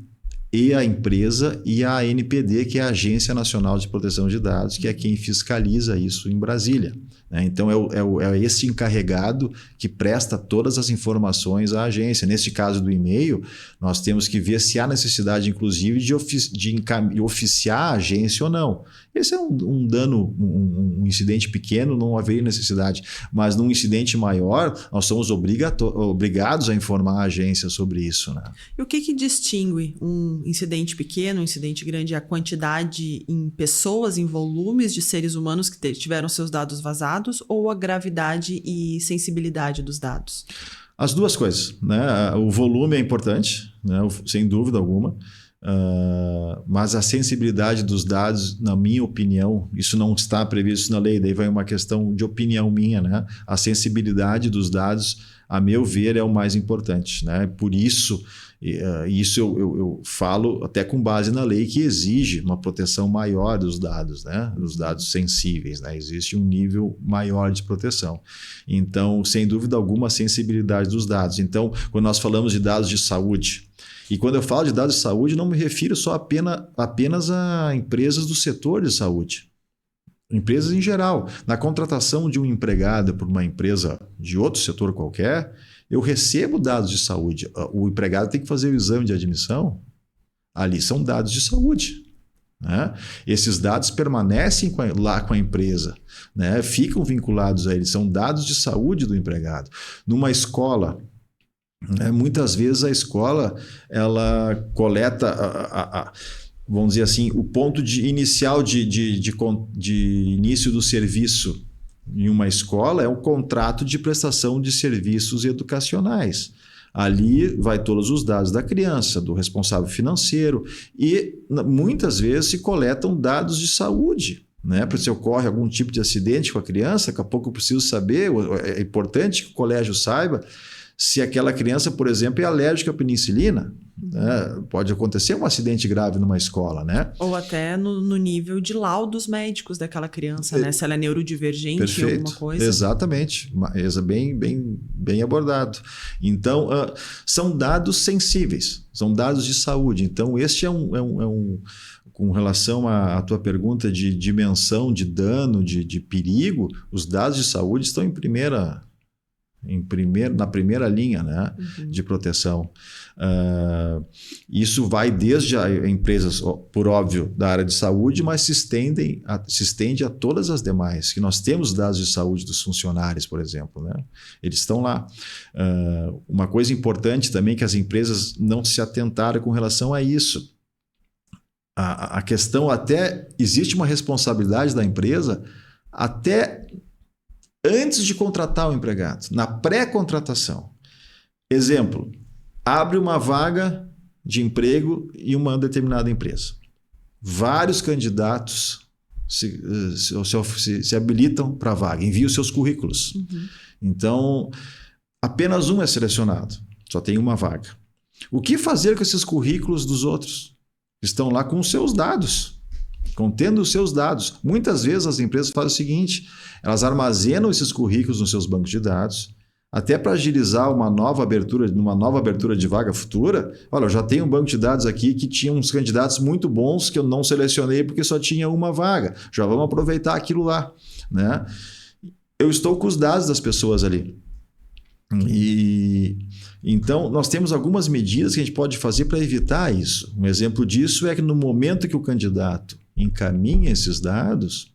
a empresa e a ANPD, que é a Agência Nacional de Proteção de Dados, que é quem fiscaliza isso em Brasília. Então, é esse encarregado que presta todas as informações à agência. Nesse caso do e-mail, nós temos que ver se há necessidade, inclusive, de oficiar a agência ou não. Esse é um dano, um incidente pequeno, não haveria necessidade. Mas num incidente maior, nós somos obrigados a informar a agência sobre isso. Né? E o que distingue um incidente pequeno, um incidente grande? A quantidade em pessoas, em volumes de seres humanos que tiveram seus dados vazados, ou a gravidade e sensibilidade dos dados? As duas coisas. Né? O volume é importante, né? Sem dúvida alguma. Mas a sensibilidade dos dados, na minha opinião, isso não está previsto na lei, daí vai uma questão de opinião minha, né? A sensibilidade dos dados, a meu ver, é o mais importante, né? Por isso, eu falo até com base na lei que exige uma proteção maior dos dados, né? Dos dados sensíveis, né? Existe um nível maior de proteção. Então, sem dúvida alguma, a sensibilidade dos dados. Então, quando nós falamos de dados de saúde, e quando eu falo de dados de saúde, não me refiro só apenas a empresas do setor de saúde. Empresas em geral. Na contratação de um empregado por uma empresa de outro setor qualquer, eu recebo dados de saúde. O empregado tem que fazer o exame de admissão. Ali são dados de saúde. Né? Esses dados permanecem lá com a empresa, né? Ficam vinculados a eles. São dados de saúde do empregado. Numa escola, muitas vezes a escola ela coleta, vamos dizer assim, o ponto inicial de início do serviço em uma escola é um contrato de prestação de serviços educacionais. Ali vai todos os dados da criança, do responsável financeiro, e muitas vezes se coletam dados de saúde. Né? Porque se ocorre algum tipo de acidente com a criança, daqui a pouco eu preciso saber, é importante que o colégio saiba se aquela criança, por exemplo, é alérgica à penicilina. Né? Pode acontecer um acidente grave numa escola, né? Ou até no nível de laudos médicos daquela criança, né? Se ela é neurodivergente, perfeito, alguma coisa. Exatamente, bem abordado. Então, são dados sensíveis, são dados de saúde. Então, este com relação à tua pergunta de dimensão de dano, de perigo, os dados de saúde estão na primeira linha, né, de proteção. Isso vai desde empresas, por óbvio, da área de saúde, mas se estende a todas as demais, que nós temos dados de saúde dos funcionários, por exemplo. Né? Eles estão lá. Uma coisa importante também que as empresas não se atentaram com relação a isso. A questão até... Existe uma responsabilidade da empresa até antes de contratar o empregado, na pré-contratação. Exemplo, abre uma vaga de emprego em uma determinada empresa. Vários candidatos se habilitam para a vaga, enviam seus currículos. Então, apenas um é selecionado, só tem uma vaga. O que fazer com esses currículos dos outros? Estão lá com os seus dados, contendo os seus dados. Muitas vezes as empresas fazem o seguinte: elas armazenam esses currículos nos seus bancos de dados, até para agilizar numa nova abertura de vaga futura. Olha, eu já tenho um banco de dados aqui que tinha uns candidatos muito bons que eu não selecionei porque só tinha uma vaga. Já vamos aproveitar aquilo lá. Né? Eu estou com os dados das pessoas ali. Então, nós temos algumas medidas que a gente pode fazer para evitar isso. Um exemplo disso é que no momento que o candidato encaminha esses dados,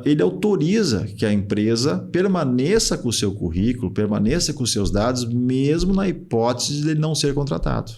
ele autoriza que a empresa permaneça com o seu currículo, permaneça com os seus dados, mesmo na hipótese de ele não ser contratado.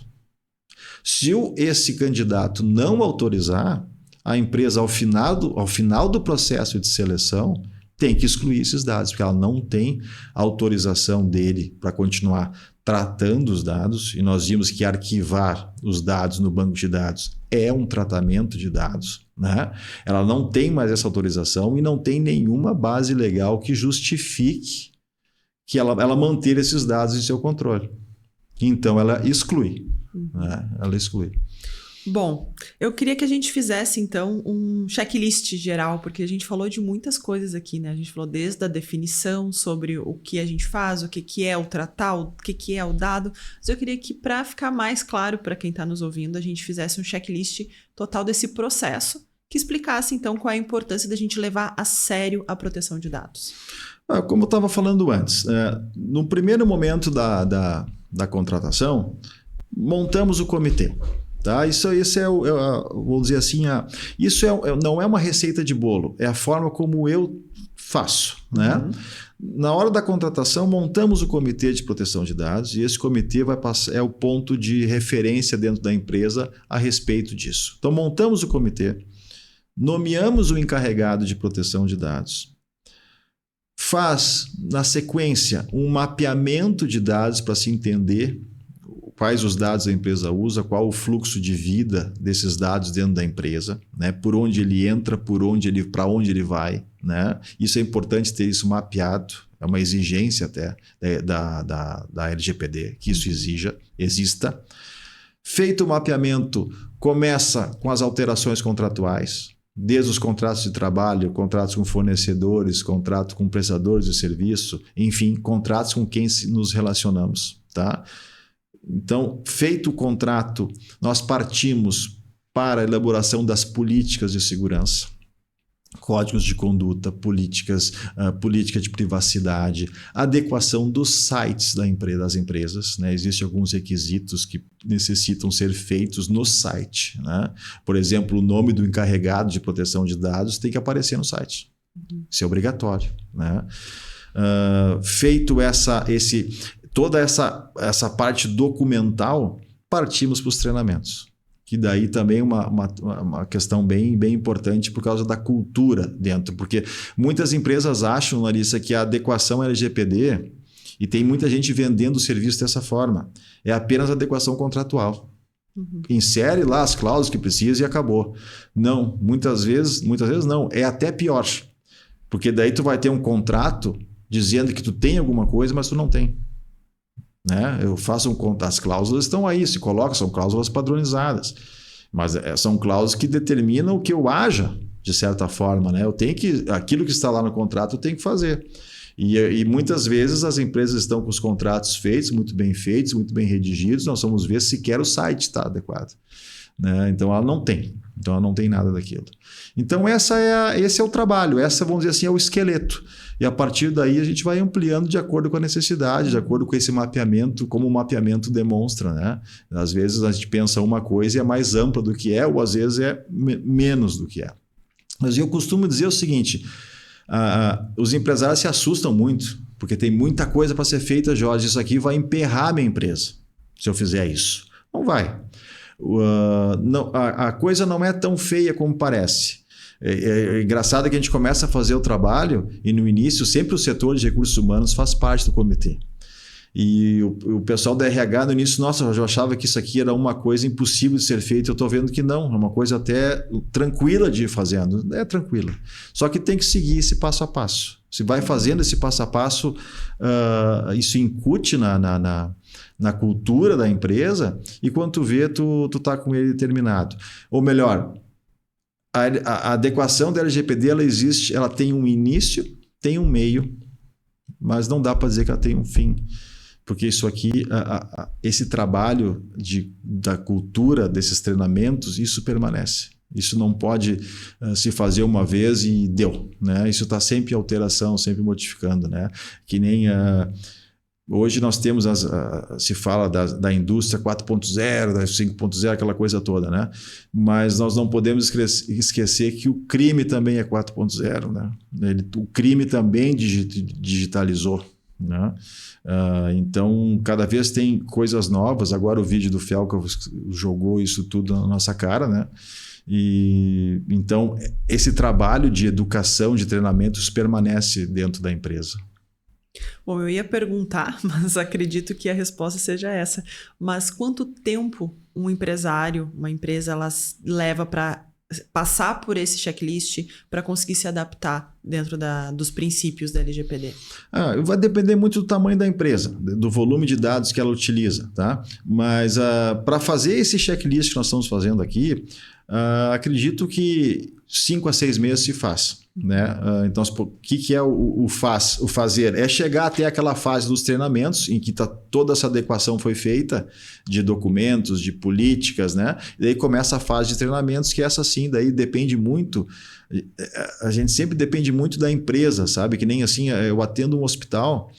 Se esse candidato não autorizar, a empresa, ao final do processo de seleção, tem que excluir esses dados, porque ela não tem autorização dele para continuar tratando os dados, e nós vimos que arquivar os dados no banco de dados é um tratamento de dados, né? Ela não tem mais essa autorização e não tem nenhuma base legal que justifique que ela manter esses dados em seu controle. Então, ela exclui. Né? Ela exclui. Bom, eu queria que a gente fizesse, então, um checklist geral, porque a gente falou de muitas coisas aqui, né? A gente falou desde a definição sobre o que a gente faz, o que é o tratar, o que é o dado. Mas eu queria que, para ficar mais claro para quem está nos ouvindo, a gente fizesse um checklist total desse processo, que explicasse, então, qual é a importância da gente levar a sério a proteção de dados. Como eu estava falando antes, no primeiro momento da contratação, montamos o comitê. Tá? Isso vou dizer assim, isso não é uma receita de bolo, é a forma como eu faço. Né? Na hora da contratação, montamos o comitê de proteção de dados e esse comitê é o ponto de referência dentro da empresa a respeito disso. Então, montamos o comitê, nomeamos o encarregado de proteção de dados, faz, na sequência, um mapeamento de dados para se entender quais os dados a empresa usa, qual o fluxo de vida desses dados dentro da empresa, né? Por onde ele entra, para onde ele vai. Né? Isso é importante ter isso mapeado, é uma exigência até da LGPD, que isso exista. Feito o mapeamento, começa com as alterações contratuais, desde os contratos de trabalho, contratos com fornecedores, contrato com prestadores de serviço, enfim, contratos com quem nos relacionamos. Tá? Então, feito o contrato, nós partimos para a elaboração das políticas de segurança, códigos de conduta, política de privacidade, adequação dos sites das empresas. Né? Existem alguns requisitos que necessitam ser feitos no site. Né? Por exemplo, o nome do encarregado de proteção de dados tem que aparecer no site. Isso é obrigatório. Né? Feito toda essa parte documental, partimos para os treinamentos. Que daí também é uma questão bem, bem importante por causa da cultura dentro. Porque muitas empresas acham, Larissa, que a adequação LGPD, e tem muita gente vendendo o serviço dessa forma, é apenas adequação contratual. Insere lá as cláusulas que precisa e acabou. Não, muitas vezes não. É até pior. Porque daí tu vai ter um contrato dizendo que tu tem alguma coisa, mas tu não tem. Né? Eu faço as cláusulas estão aí, se coloca, são cláusulas padronizadas, mas são cláusulas que determinam o que eu haja de certa forma, né? Aquilo que está lá no contrato eu tenho que fazer. E muitas vezes as empresas estão com os contratos feitos, muito bem redigidos, nós vamos ver se sequer o site está adequado. Né? Então ela não tem nada daquilo. Então esse é o trabalho, vamos dizer assim, é o esqueleto. E a partir daí a gente vai ampliando de acordo com a necessidade, de acordo com esse mapeamento, como o mapeamento demonstra. Né? Às vezes a gente pensa uma coisa e é mais ampla do que é, ou às vezes é menos do que é. Mas eu costumo dizer o seguinte, os empresários se assustam muito, porque tem muita coisa para ser feita, Jorge, isso aqui vai emperrar minha empresa, se eu fizer isso. Não vai. A coisa não é tão feia como parece. É engraçado que a gente começa a fazer o trabalho e no início sempre o setor de recursos humanos faz parte do comitê. E o pessoal da RH no início, nossa, eu achava que isso aqui era uma coisa impossível de ser feita. Eu estou vendo que não, é uma coisa até tranquila de ir fazendo. É tranquila. Só que tem que seguir esse passo a passo. Se vai fazendo esse passo a passo, isso incute na cultura da empresa e quando tu vê, tu tá com ele determinado. Ou melhor, a adequação da LGPD, ela existe, ela tem um início, tem um meio, mas não dá para dizer que ela tem um fim. Porque isso aqui, esse trabalho da cultura, desses treinamentos, isso permanece. Isso não pode se fazer uma vez e deu. Né? Isso está sempre em alteração, sempre modificando. Né? Que nem Hoje nós temos, se fala da indústria 4.0, da 5.0, aquela coisa toda, né? Mas nós não podemos esquecer que o crime também é 4.0, né? O crime também digitalizou, né? Então, cada vez tem coisas novas. Agora o vídeo do Fialco jogou isso tudo na nossa cara, né? E então esse trabalho de educação, de treinamentos permanece dentro da empresa. Bom, eu ia perguntar, mas acredito que a resposta seja essa. Mas quanto tempo um empresário, uma empresa, ela leva para passar por esse checklist para conseguir se adaptar dentro dos princípios da LGPD? Vai depender muito do tamanho da empresa, do volume de dados que ela utiliza, tá? Mas para fazer esse checklist que nós estamos fazendo aqui, acredito que 5 a 6 meses se faz. Né? Então, o que é o fazer? É chegar até aquela fase dos treinamentos em que toda essa adequação foi feita de documentos, de políticas, né? E daí começa a fase de treinamentos, que essa sim, daí depende muito. A gente sempre depende muito da empresa, sabe? Que nem assim, eu atendo um hospital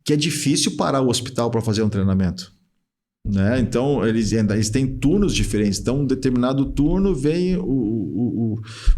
que é difícil parar o hospital para fazer um treinamento. Né? Então, eles têm turnos diferentes. Então, um determinado turno vem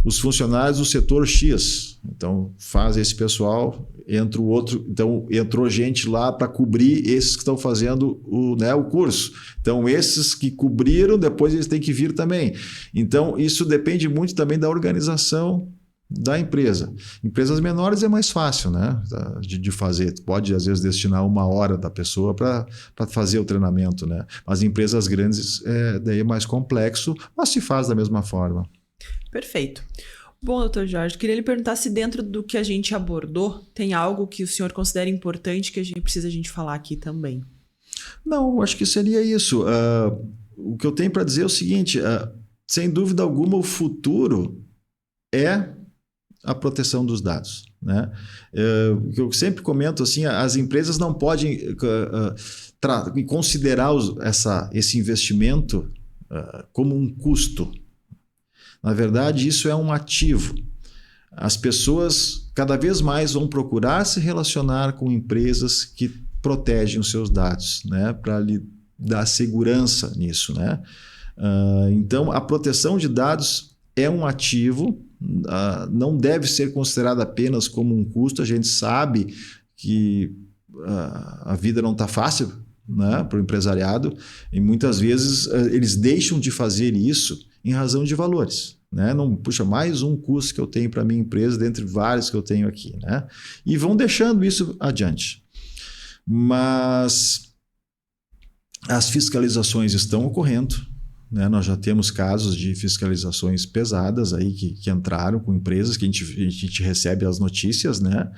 os funcionários do setor X. Então, faz esse pessoal, entra o outro. Então, entrou gente lá para cobrir esses que estão fazendo o curso. Então, esses que cobriram, depois eles têm que vir também. Então, isso depende muito também da organização da empresa. Empresas menores é mais fácil, né, de fazer. Pode, às vezes, destinar 1 hora da pessoa para fazer o treinamento, né? Mas empresas grandes daí é mais complexo, mas se faz da mesma forma. Perfeito. Bom, doutor Jorge, queria lhe perguntar se dentro do que a gente abordou tem algo que o senhor considera importante que a gente falar aqui também. Não, acho que seria isso. O que eu tenho para dizer é o seguinte, sem dúvida alguma o futuro é a proteção dos dados, né? Eu sempre comento assim, as empresas não podem considerar esse investimento como um custo. Na verdade, isso é um ativo. As pessoas cada vez mais vão procurar se relacionar com empresas que protegem os seus dados, né? Para lhe dar segurança nisso, né? Então, a proteção de dados é um ativo, não deve ser considerada apenas como um custo. A gente sabe que a vida não está fácil, né, para o empresariado, e muitas vezes eles deixam de fazer isso em razão de valores. Né? Não, puxa, mais um custo que eu tenho para a minha empresa, dentre vários que eu tenho aqui. Né? E vão deixando isso adiante. Mas as fiscalizações estão ocorrendo. Né? Nós já temos casos de fiscalizações pesadas aí que entraram com empresas que a gente recebe as notícias, né?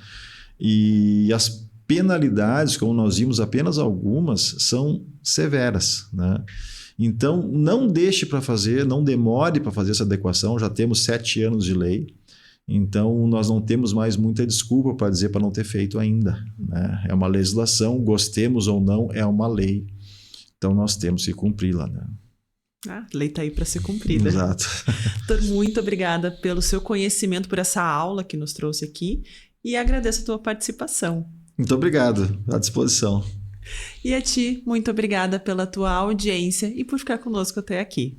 E as penalidades, como nós vimos apenas algumas, são severas, né? Então, não deixe para fazer, não demore para fazer essa adequação. Já temos 7 anos de lei, então nós não temos mais muita desculpa para dizer para não ter feito ainda. Né? É uma legislação, gostemos ou não, é uma lei. Então nós temos que cumpri-la. Né? A lei está aí para ser cumprida. Exato. Doutor, muito obrigada pelo seu conhecimento, por essa aula que nos trouxe aqui, e agradeço a tua participação. Muito obrigado, à disposição. E a ti, muito obrigada pela tua audiência e por ficar conosco até aqui.